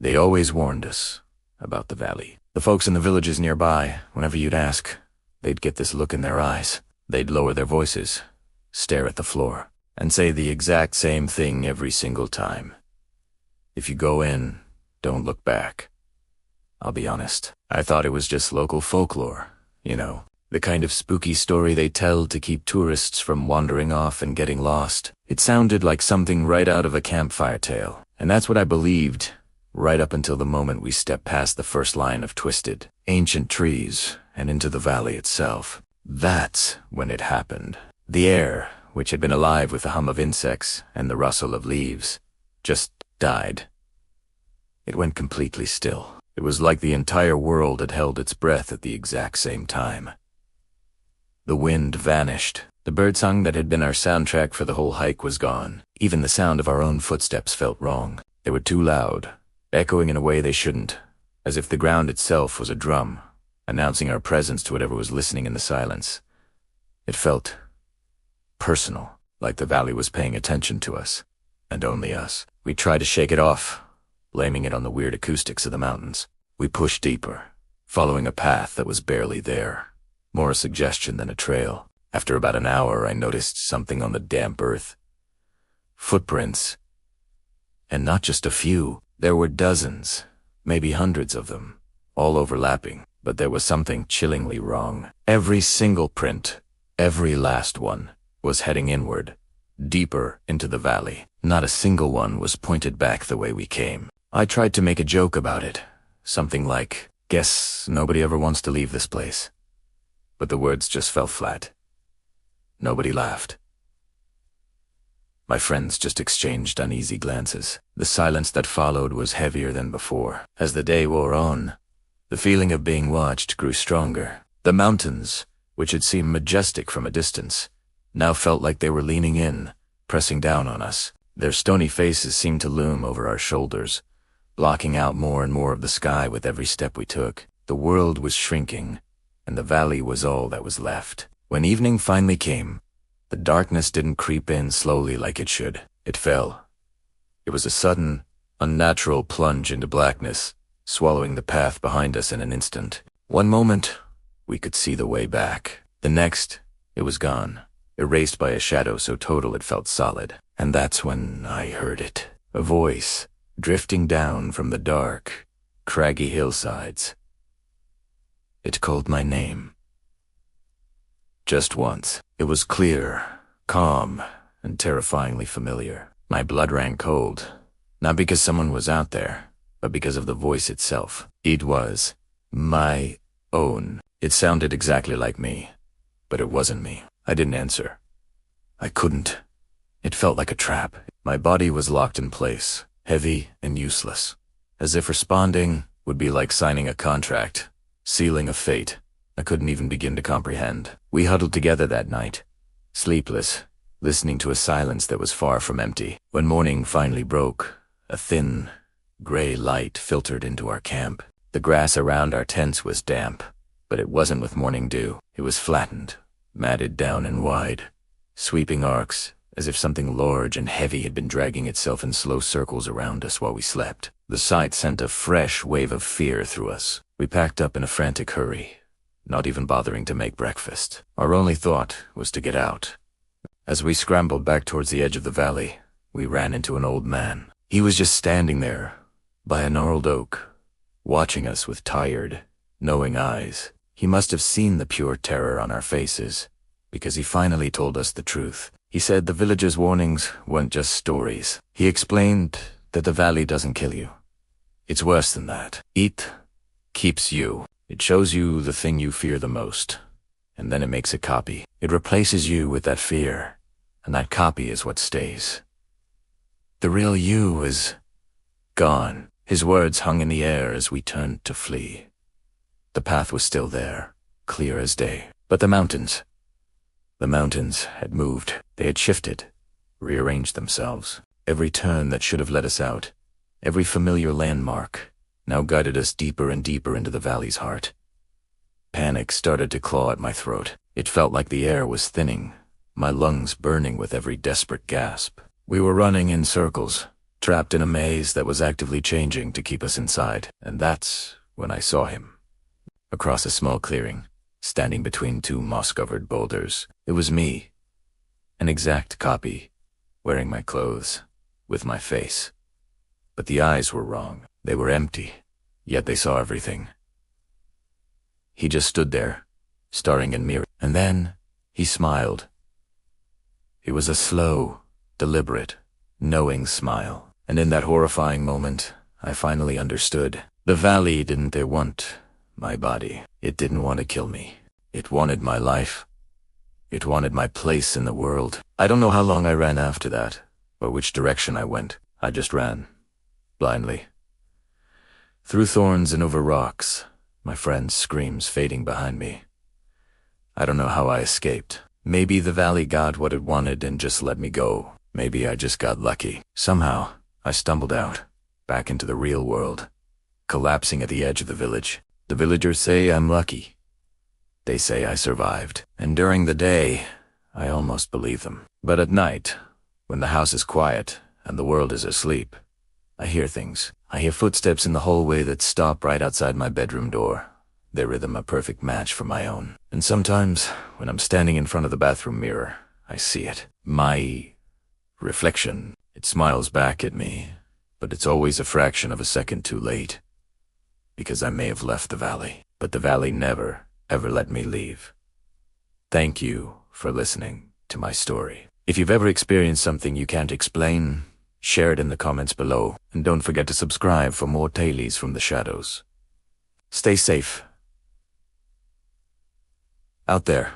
They always warned us about the valley. The folks in the villages nearby, whenever you'd ask, they'd get this look in their eyes. They'd lower their voices, stare at the floor, and say the exact same thing every single time. If you go in, don't look back. I'll be honest, I thought it was just local folklore, the kind of spooky story they tell to keep tourists from wandering off and getting lost. It sounded like something right out of a campfire tale, and that's what I believed, right up until the moment we stepped past the first line of twisted, ancient trees and into the valley itself. That's when it happened. The air, which had been alive with the hum of insects and the rustle of leaves, just died. It went completely still. It was like the entire world had held its breath at the exact same time. The wind vanished. The birdsong that had been our soundtrack for the whole hike was gone. Even the sound of our own footsteps felt wrong. They were too loud, echoing in a way they shouldn't, as if the ground itself was a drum, announcing our presence to whatever was listening in the silence. It felt personal, like the valley was paying attention to us, and only us. We tried to shake it off, blaming it on the weird acoustics of the mountains. We pushed deeper, following a path that was barely there, more a suggestion than a trail. After about an hour, I noticed something on the damp earth. Footprints. And not just a few. There were dozens, maybe hundreds of them, all overlapping. But there was something chillingly wrong. Every single print, every last one, was heading inward, deeper into the valley. Not a single one was pointed back the way we came. I tried to make a joke about it, something like, "Guess nobody ever wants to leave this place." But the words just fell flat. Nobody laughed. My friends just exchanged uneasy glances. The silence that followed was heavier than before. As the day wore on, the feeling of being watched grew stronger. The mountains, which had seemed majestic from a distance, now felt like they were leaning in, pressing down on us. Their stony faces seemed to loom over our shoulders, blocking out more and more of the sky with every step we took. The world was shrinking, and the valley was all that was left. When evening finally came, the darkness didn't creep in slowly like it should. It fell. It was a sudden, unnatural plunge into blackness, swallowing the path behind us in an instant. One moment, we could see the way back. The next, it was gone, erased by a shadow so total it felt solid. And that's when I heard it. A voice, drifting down from the dark, craggy hillsides. It called my name. Just once. It was clear, calm, and terrifyingly familiar. My blood ran cold, not because someone was out there, but because of the voice itself. It was my own. It sounded exactly like me, but it wasn't me. I didn't answer. I couldn't. It felt like a trap. My body was locked in place, heavy and useless, as if responding would be like signing a contract, sealing a fate I couldn't even begin to comprehend. We huddled together that night, sleepless, listening to a silence that was far from empty. When morning finally broke, a thin, gray light filtered into our camp. The grass around our tents was damp, but it wasn't with morning dew. It was flattened, matted down and wide, sweeping arcs, as if something large and heavy had been dragging itself in slow circles around us while we slept. The sight sent a fresh wave of fear through us. We packed up in a frantic hurry, not even bothering to make breakfast. Our only thought was to get out. As we scrambled back towards the edge of the valley, we ran into an old man. He was just standing there, by a gnarled oak, watching us with tired, knowing eyes. He must have seen the pure terror on our faces, because he finally told us the truth. He said the villagers' warnings weren't just stories. He explained that the valley doesn't kill you. It's worse than that. It keeps you. It shows you the thing you fear the most, and then it makes a copy. It replaces you with that fear, and that copy is what stays. The real you is gone. His words hung in the air as we turned to flee. The path was still there, clear as day. But the mountains had moved. They had shifted, rearranged themselves. Every turn that should have led us out, every familiar landmark, now guided us deeper and deeper into the valley's heart. Panic started to claw at my throat. It felt like the air was thinning, my lungs burning with every desperate gasp. We were running in circles, trapped in a maze that was actively changing to keep us inside. And that's when I saw him. Across a small clearing, standing between two moss-covered boulders. It was me, an exact copy, wearing my clothes, with my face. But the eyes were wrong. They were empty, yet they saw everything. He just stood there, staring in mirror, and then he smiled. It was a slow, deliberate, knowing smile. And in that horrifying moment, I finally understood. The valley didn't want my body. It didn't want to kill me. It wanted my life. It wanted my place in the world. I don't know how long I ran after that, or which direction I went. I just ran, blindly. Through thorns and over rocks, my friend's screams fading behind me. I don't know how I escaped. Maybe the valley got what it wanted and just let me go. Maybe I just got lucky. Somehow, I stumbled out, back into the real world, collapsing at the edge of the village. The villagers say I'm lucky. They say I survived. And during the day, I almost believe them. But at night, when the house is quiet and the world is asleep, I hear things. I hear footsteps in the hallway that stop right outside my bedroom door, their rhythm a perfect match for my own. And sometimes, when I'm standing in front of the bathroom mirror, I see it. My reflection. It smiles back at me, but it's always a fraction of a second too late. Because I may have left the valley, but the valley never, ever let me leave. Thank you for listening to my story. If you've ever experienced something you can't explain, share it in the comments below, and don't forget to subscribe for more tales from the shadows. Stay safe out there.